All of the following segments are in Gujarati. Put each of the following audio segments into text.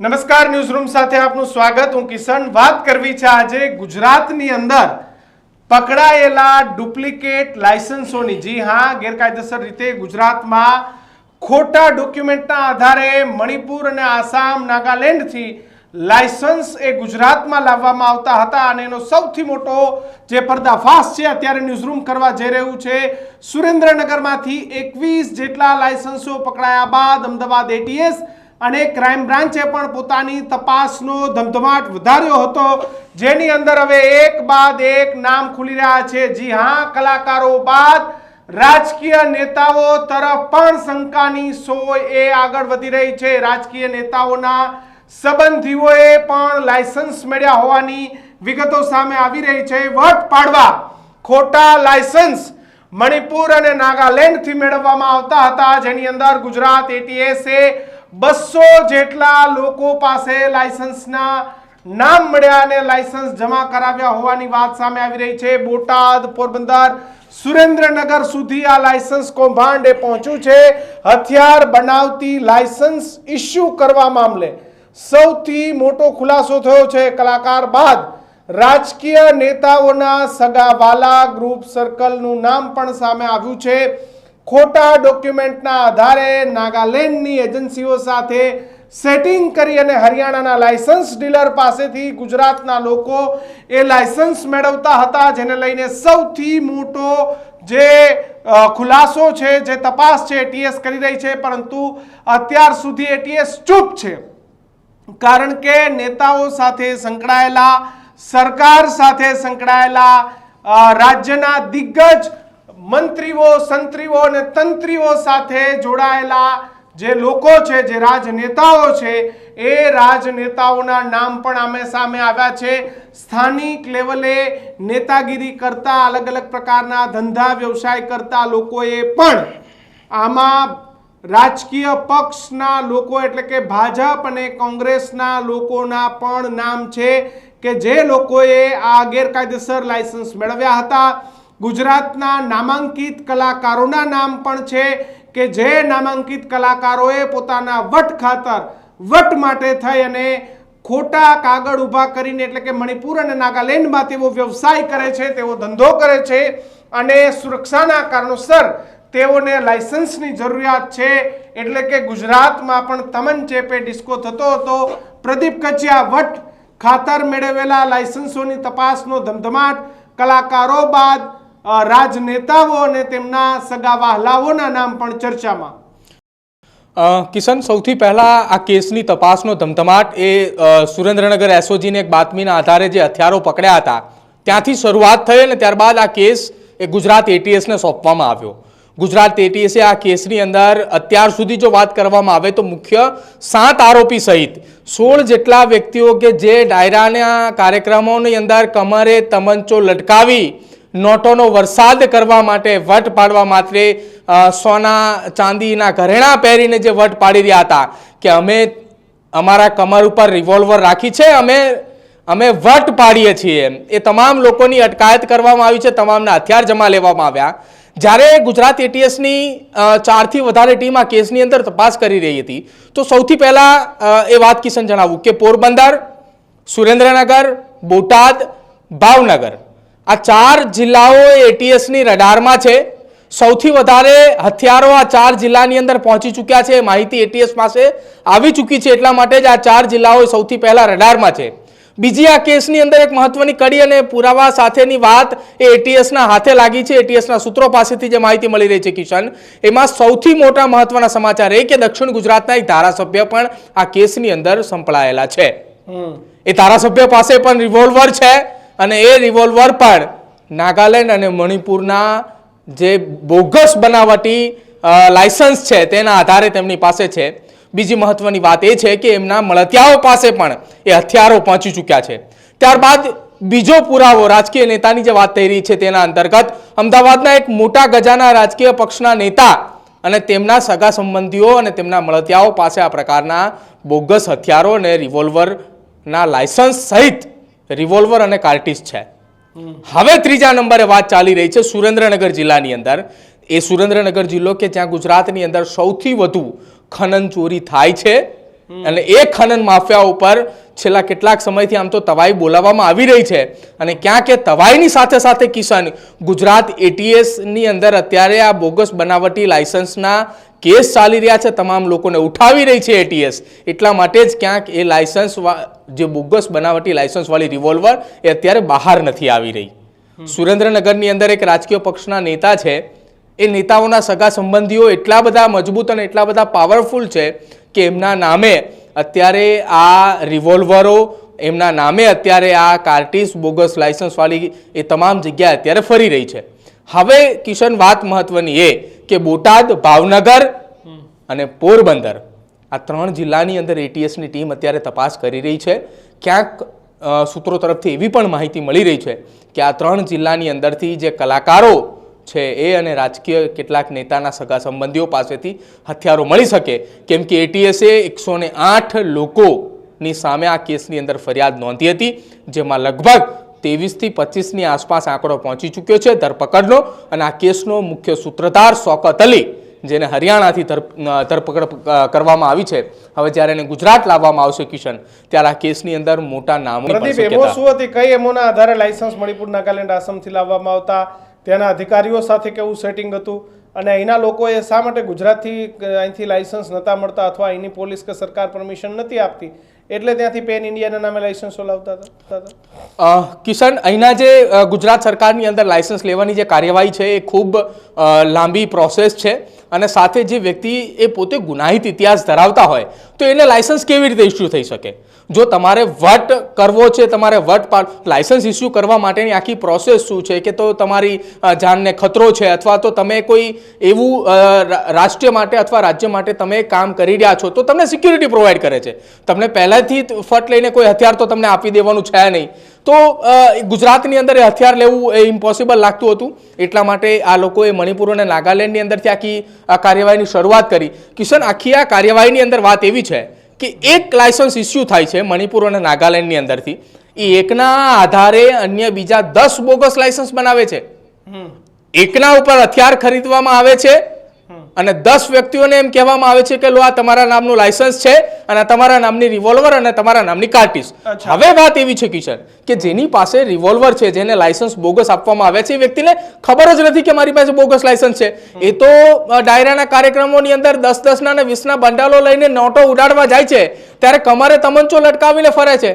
નમસ્કાર, ન્યૂઝરૂમ સાથે આપનું સ્વાગત. હું કિશન. વાત કરવી છે આજે ગુજરાતની અંદર પકડાયેલા ડુપ્લિકેટ લાયસન્સોની. જી હા, ગેરકાયદેસર રીતે ગુજરાતમાં ખોટા ડોક્યુમેન્ટના આધારે મણિપુર અને આસામ, નાગાલેન્ડથી લાયસન્સ એ ગુજરાતમાં લાવવામાં આવતા હતા અને એનો સૌથી મોટો જે પર્દાફાશ છે અત્યારે ન્યૂઝરૂમ કરવા જઈ રહ્યું છે. સુરેન્દ્રનગરમાંથી 21 જેટલા લાયસન્સો પકડાયા બાદ અમદાવાદ એટીએસ અને ક્રાઇમ બ્રાન્ચે પણ પોતાની તપાસનો ધમધમાટ વધાર્યો હતો, જેની અંદર હવે એક બાદ એક નામ ખુલી રહ્યા છે. જી હા, કલાકારો બાદ રાજકીય નેતાઓ તરફ પણ શંકાની સોય એ આગળ વધી રહી છે. રાજકીય નેતાઓના સંબંધીઓએ પણ લાયસન્સ મેળવ્યા હોવાની વિગતો સામે આવી રહી છે. વટ પાડવા ખોટા લાયસન્સ મણિપુર અને નાગાલેન્ડથી મેળવવામાં આવતા હતા, જેની અંદર ગુજરાત એટીએસે 200 જેટલા લોકો પાસે લાયસન્સના નામ મળ્યા અને લાયસન્સ જમા કરાવ્યા હોવાની વાત સામે આવી રહી છે. બોટાદ, પોરબંદર, સુરેન્દ્રનગર સુધી આ લાયસન્સ કૌભાંડ પહોંચ્યું છે. હથિયાર બનાવતી લાયસન્સ ઇસ્યુ કરવા મામલે સૌથી મોટો ખુલાસો થયો છે. કલાકાર બાદ રાજકીય નેતાઓના સગાવાલા ગ્રુપ સર્કલનું નામ પણ સામે આવ્યું છે. ખોટા ડોક્યુમેન્ટના આધારે નાગાલેન્ડની એજન્સીઓ સાથે સેટિંગ કરી અને હરિયાણાના લાયસન્સ ડીલર પાસેથી ગુજરાતના લોકો એ લાયસન્સ મેળવતા હતા, જેને લઈને સૌથી મોટો જે ખુલાસો છે, જે તપાસ છે એટીએસ કરી રહી છે. પરંતુ અત્યાર સુધી એટીએસ ચૂપ છે, કારણ કે નેતાઓ સાથે સંકળાયેલા, સરકાર સાથે સંકળાયેલા, રાજ્યના દિગ્ગજ મંત્રીઓ, સંત્રીઓ અને તંત્રીઓ સાથે જોડાયેલા જે લોકો છે, જે રાજનેતાઓ છે, એ રાજનેતાઓના નામ પણ આમે સામે આવ્યા છે. સ્થાનિક લેવલે નેતાગીરી કરતા, અલગ અલગ પ્રકારના ધંધા વ્યવસાય કરતા લોકોએ પણ આમાં રાજકીય પક્ષના લોકો એટલે કે ભાજપ અને કોંગ્રેસના લોકોના પણ નામ છે કે જે લોકોએ આ ગેરકાયદેસર લાયસન્સ મેળવ્યા હતા. ગુજરાતના નામાંકિત કલાકારોના નામ પણ છે કે જે નામાંકિત કલાકારોએ પોતાના વટ ખાતર, વટ માટે થઈ અને ખોટા કાગળ ઊભા કરીને, એટલે કે મણિપુર અને નાગાલેન્ડમાં તેઓ વ્યવસાય કરે છે, તેઓ ધંધો કરે છે અને સુરક્ષાના કારણોસર તેઓને લાયસન્સની જરૂરિયાત છે. એટલે કે ગુજરાતમાં પણ તમનચેપે ડિસ્કો થતો હતો. પ્રદીપ કચિયા વટ ખાતર મેળવેલા લાયસન્સોની તપાસનો ધમધમાટ, કલાકારો બાદ રાજનેતાઓ અને તેમના સગા વહાલાઓના નામ પણ ચર્ચામાં. કિશન, સૌથી પહેલા આ કેસની તપાસનો ધમધમાટ એ સુરેન્દ્રનગર એસઓજીને એક બાતમીના આધારે જે હથિયારો પકડ્યા હતા ત્યાંથી શરૂઆત થઈ અને ત્યારબાદ આ કેસ એ ગુજરાત એટીએસને સોંપવામાં આવ્યો. ગુજરાત એટીએસે આ કેસની અંદર અત્યાર સુધી જો વાત કરવામાં આવે તો મુખ્ય 7 આરોપી સહિત 16 જેટલા વ્યક્તિઓ કે જે ડાયરાના કાર્યક્રમોની અંદર કમરે તમંચો લટકાવી નોટોનો વરસાદ કરવા માટે, વટ પાડવા માટે સોના ચાંદીના ઘરેણા પહેરીને જે વટ પાડી રહ્યા હતા કે અમે અમારા કમર ઉપર રિવોલ્વર રાખી છે, અમે વટ પાડીએ છીએ, એ તમામ લોકોની અટકાયત કરવામાં આવી છે. તમામના હથિયાર જમા લેવામાં આવ્યા. જ્યારે ગુજરાત એટીએસની 4 થી વધારે ટીમ આ કેસની અંદર તપાસ કરી રહી હતી તો સૌથી પહેલા એ વાત કિશન જણાવું કે પોરબંદર, સુરેન્દ્રનગર, બોટાદ, ભાવનગર આ 4 જિલ્લાઓ એટીએસની રડારમાં છે. સૌથી વધારે હથિયારો આ 4 જિલ્લાની અંદર પહોંચી ચૂક્યા છે. માહિતી એટીએસ પાસે આવી ચૂકી છે, એટલા માટે જ આ 4 જિલ્લાઓ સૌથી પહેલા રડારમાં છે. બીજી આ કેસની અંદર એક મહત્વની કડી અને પુરાવા સાથેની વાત એ એટીએસના હાથે લાગી છે. એટીએસના સૂત્રો પાસેથી જે માહિતી મળી રહી છે કિશન, એમાં સૌથી મોટા મહત્વના સમાચાર એ કે દક્ષિણ ગુજરાતના એક ધારાસભ્ય પણ આ કેસની અંદર સંકળાયેલા છે. એ ધારાસભ્ય પાસે પણ રિવોલ્વર છે અને એ રિવોલ્વર પણ નાગાલેન્ડ અને મણિપુરના જે બોગસ બનાવટી લાયસન્સ છે તેના આધારે તેમની પાસે છે. બીજી મહત્વની વાત એ છે કે એમના મળતિયાઓ પાસે પણ એ હથિયારો પહોંચી ચૂક્યા છે. ત્યારબાદ બીજો પુરાવો રાજકીય નેતાની જે વાત થઈ રહી છે તેના અંતર્ગત અમદાવાદના એક મોટા ગજાના રાજકીય પક્ષના નેતા અને તેમના સગા સંબંધીઓ અને તેમના મળતિયાઓ પાસે આ પ્રકારના બોગસ હથિયારો અને રિવોલ્વરના લાયસન્સ સહિત રિવોલ્વર અને કાર્ટિજ છે. હવે ત્રીજા નંબરે વાત ચાલી રહી છે સુરેન્દ્રનગર જિલ્લાની અંદર. એ સુરેન્દ્રનગર જિલ્લો કે જ્યાં ગુજરાતની અંદર સૌથી વધુ ખનન ચોરી થાય છે અને એ ખનન માફિયા ઉપર છેલ્લા કેટલાક સમયથી આમ તો તવાઈ બોલાવવામાં આવી રહી છે અને ક્યાંક એ તવાઈની સાથે સાથે કિશન ગુજરાત એટીએસ ની અંદર અત્યારે આ બોગસ બનાવટી લાયસન્સના કેસ ચાલી રહ્યા છે, તમામ લોકોને ઉઠાવી રહી છે એટીએસ. એટલા માટે જ ક્યાંક એ લાયસન્સ જે બોગસ બનાવટી લાયસન્સ વાળી રિવોલ્વર એ અત્યારે બહાર નથી આવી રહી. સુરેન્દ્રનગરની અંદર એક રાજકીય પક્ષના નેતા છે, એ નેતાઓના સગા સંબંધીઓ એટલા બધા મજબૂત અને એટલા બધા પાવરફુલ છે કે એમના નામે અત્યારે આ રિવોલ્વરો, એમના નામે અત્યારે આ કાર્ટિસ બોગસ લાયસન્સ વાળી એ તમામ જગ્યાએ અત્યારે ફરી રહી છે. હવે કિશન, વાત મહત્વની એ કે બોટાદ, ભાવનગર અને પોરબંદર આ 3 જિલ્લાની અંદર એટીએસની ટીમ અત્યારે તપાસ કરી રહી છે. ક્યાંક સૂત્રો તરફથી એવી પણ માહિતી મળી રહી છે કે આ 3 જિલ્લાની અંદરથી જે કલાકારો છે એ અને રાજકીય કેટલાક નેતાના સગા સંબંધીઓ પાસેથી હથિયારો મળી શકે, કેમ કે એટીએસે 108 લોકોની સામે આ કેસની અંદર ફરિયાદ નોંધી હતી, જેમાં લગભગ 23 થી 25 ની આસપાસ આંકડો પહોંચી ચૂક્યો છે ધરપકડનો. અને આ કેસનો મુખ્ય સૂત્રધાર શૌકત અલી, જેને હરિયાણાથી ધરપકડ કરવામાં આવી છે, હવે જ્યારે એને ગુજરાત લાવવામાં આવશે કિશન, ત્યારે આ કેસની અંદર મોટા નામોની પણ શક્યતા. શું હતી, કઈ એમોના આધારે લાયસન્સ મણિપુર, નાગાલેન્ડ, આસામથી લાવવામાં આવતા, ત્યાંના અધિકારીઓ સાથે કેવું સેટિંગ હતું, અને અહીંના લોકોએ શા માટે ગુજરાતથી અહીંથી લાયસન્સ નહોતા મળતા, અથવા અહીંની પોલીસ કે સરકાર પરમિશન નથી આપતી એટલે ત્યાંથી પેન ઇન્ડિયાના નામે લાયસન્સો લાવતા હતા? કિશન, અહીંના જે ગુજરાત સરકારની અંદર લાયસન્સ લેવાની જે કાર્યવાહી છે એ ખૂબ લાંબી પ્રોસેસ છે, અને સાથે જે વ્યક્તિ એ પોતે ગુનાહિત ઇતિહાસ ધરાવતા હોય તો એને લાયસન્સ કેવી રીતે ઇસ્યુ થઈ શકે? જો તમારે વટ કરવો છે, તમારે લાયસન્સ ઇસ્યુ કરવા માટેની આખી પ્રોસેસ શું છે કે તો તમારી જાનને ખતરો છે, અથવા તો તમે કોઈ એવું રાષ્ટ્ર માટે અથવા રાજ્ય માટે તમે કામ કરી રહ્યા છો તો તમને સિક્યુરિટી પ્રોવાઈડ કરે છે. તમને પહેલાથી ફટ લઈને કોઈ હથિયાર તો તમને આપી દેવાનું છે નહીં, તો ગુજરાતની અંદર એ હથિયાર લેવું એ ઇમ્પોસિબલ લાગતું હતું. એટલા માટે આ લોકોએ મણિપુર અને નાગાલેન્ડની અંદરથી આખી આ કાર્યવાહીની શરૂઆત કરી. કિશન, આખી આ કાર્યવાહીની અંદર વાત એવી છે કે એક લાયસન્સ ઇસ્યુ થાય છે મણિપુર અને નાગાલેન્ડની અંદરથી, એ એકના આધારે અન્ય બીજા 10 બોગસ લાયસન્સ બનાવે છે. એકના ઉપર હથિયાર ખરીદવામાં આવે છે અને 10 વ્યક્તિઓને એમ કહેવામાં આવે છે કે લો આ તમારા નામનું લાયસન્સ છે અને તમારા નામની રિવોલ્વર અને તમારા નામની કાર્ટિસ. હવે વાત એવી છે કિશન કે જેની પાસે રિવોલ્વર છે, જેને લાયસન્સ બોગસ આપવામાં આવે છે, એ વ્યક્તિને ખબર જ નથી કે મારી પાસે બોગસ લાયસન્સ છે. એ તો ડાયરાના કાર્યક્રમોની અંદર 10-10 અને 20 ના બંડાલો લઈને નોટો ઉડાડવા જાય છે, ત્યારે કમરે તમંચો લટકાવીને ફરે છે,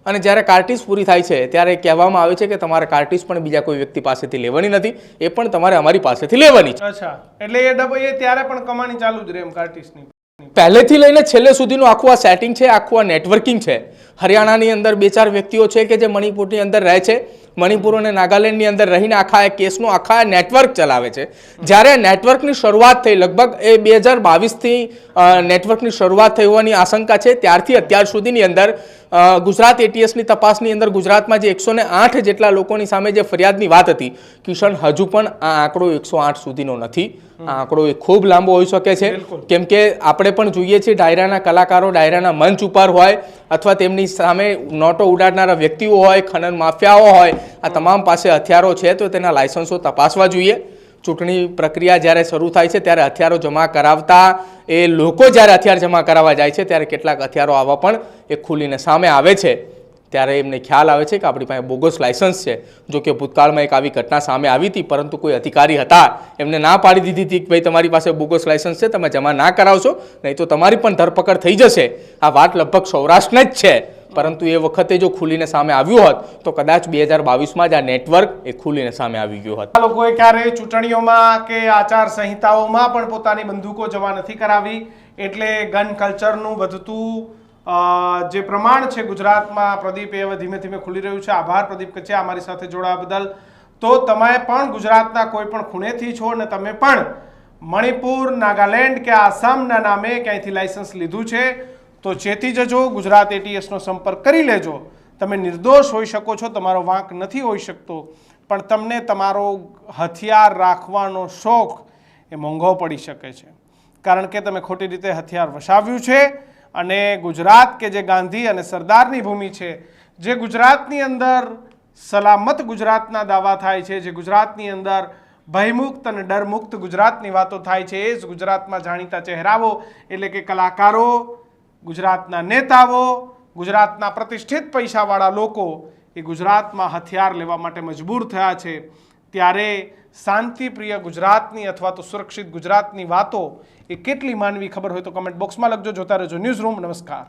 અને જ્યારે કાર્ટિસ પૂરી થાય છે ત્યારે કહેવામાં આવે છે કે તમારે કાર્ટિસ પણ બીજા કોઈ વ્યક્તિ પાસેથી લેવાની નથી, એ પણ તમારે અમારી પાસેથી લેવાની છે. અચ્છા, એટલે એ ડબ્બો ત્યારે પણ કમાણી ચાલુ જ રહે એમ કાર્ટિસની? પહેલેથી લઈને છેલ્લે સુધીનું આખું આ સેટિંગ છે, આખું આ નેટવર્કિંગ છે. હરિયાણાની અંદર 2-4 વ્યક્તિઓ છે કે જે મણિપુરની અંદર રહે છે, મણિપુર અને નાગાલેન્ડની અંદર રહીને આખા કેસનું આખા નેટવર્ક ચલાવે છે. જ્યારે નેટવર્કની શરૂઆત થઈ, લગભગ એ 2022થી નેટવર્કની શરૂઆત થઈ હોવાની આશંકા છે, ત્યારથી અત્યાર સુધીની અંદર ગુજરાત એટીએસની તપાસની અંદર ગુજરાતમાં જે 108 જેટલા લોકોની સામે જે ફરિયાદની વાત હતી કિશન, હજુ પણ આ આંકડો 108 સુધીનો નથી. આ આંકડો એ ખૂબ લાંબો હોઈ શકે છે, કેમ કે આપણે પણ જોઈએ છીએ ડાયરાના કલાકારો ડાયરાના મંચ ઉપર હોય અથવા તેમની સામે નોટો ઉડાડનારા વ્યક્તિઓ હોય, ખનન માફિયાઓ હોય, આ તમામ પાસે હથિયારો છે તો તેના લાયસન્સો તપાસવા જોઈએ. ચૂંટણી પ્રક્રિયા જ્યારે શરૂ થાય છે ત્યારે હથિયારો જમા કરાવતા એ લોકો જ્યારે હથિયાર જમા કરાવવા જાય છે ત્યારે કેટલાક હથિયારો આવા પણ એ ખુલીને સામે આવે છે, ત્યારે એમને ખ્યાલ આવે છે કે આપણી પાસે બોગસ લાયસન્સ છે. જો કે ભૂતકાળમાં એક આવી ઘટના સામે આવી હતી, પરંતુ કોઈ અધિકારી હતા એમને ના પાડી દીધી હતી કે ભાઈ તમારી પાસે બોગસ લાયસન્સ છે, તમે જમા ના કરાવશો નહીં તો તમારી પણ ધરપકડ થઈ જશે. આ વાત લગભગ સૌરાષ્ટ્રને જ છે, પરંતુ એ વખતે જો ખુલીને સામે આવ્યું હોત તો કદાચ 2022માં જ આ નેટવર્ક એ ખુલીને સામે આવી ગયું હોત. આ લોકોએ ક્યારે ચૂંટણીઓમાં કે આચાર સંહિતાઓમાં પણ પોતાની બંદૂકો જમા નથી કરાવી, એટલે ગન કલ્ચરનું વધતું જે પ્રમાણ છે ગુજરાતમાં, પ્રદીપ એ હવે ધીમે ધીમે ખુલી રહ્યું છે. આભાર પ્રદીપ કચ્છા અમારી સાથે જોડાવા બદલ. તો તમે પણ ગુજરાતના કોઈ પણ ખૂણેથી છો અને તમે પણ મણિપુર, નાગાલેન્ડ કે આસામના નામે ક્યાંયથી લાયસન્સ લીધું છે તો ચેતી જજો, ગુજરાત એટીએસનો સંપર્ક કરી લેજો. તમે નિર્દોષ હોઈ શકો છો, તમારો વાંક નથી હોઈ શકતો, પણ તમને તમારો હથિયાર રાખવાનો શોખ એ મોંઘો પડી શકે છે, કારણ કે તમે ખોટી રીતે હથિયાર વસાવ્યું છે. અને ગુજરાત કે જે ગાંધી અને સરદારની ભૂમિ છે, જે ગુજરાતની અંદર સલામત ગુજરાતના દાવા થાય છે, જે ગુજરાતની અંદર ભયમુક્ત અને ડરમુક્ત ગુજરાતની વાતો થાય છે, એ જ ગુજરાતમાં જાણીતા ચહેરાઓ એટલે કે કલાકારો, ગુજરાતના નેતાઓ, ગુજરાતના પ્રતિષ્ઠિત પૈસાવાળા લોકો એ ગુજરાતમાં હથિયાર લેવા માટે મજબૂર થયા છે, ત્યારે શાંતિપ્રિય ગુજરાતની અથવા તો સુરક્ષિત ગુજરાતની વાતો એ કેટલી માનવી ખબર હોય તો કમેન્ટ બોક્સમાં લખજો. જોતા રહેજો ન્યૂઝ રૂમ. નમસ્કાર.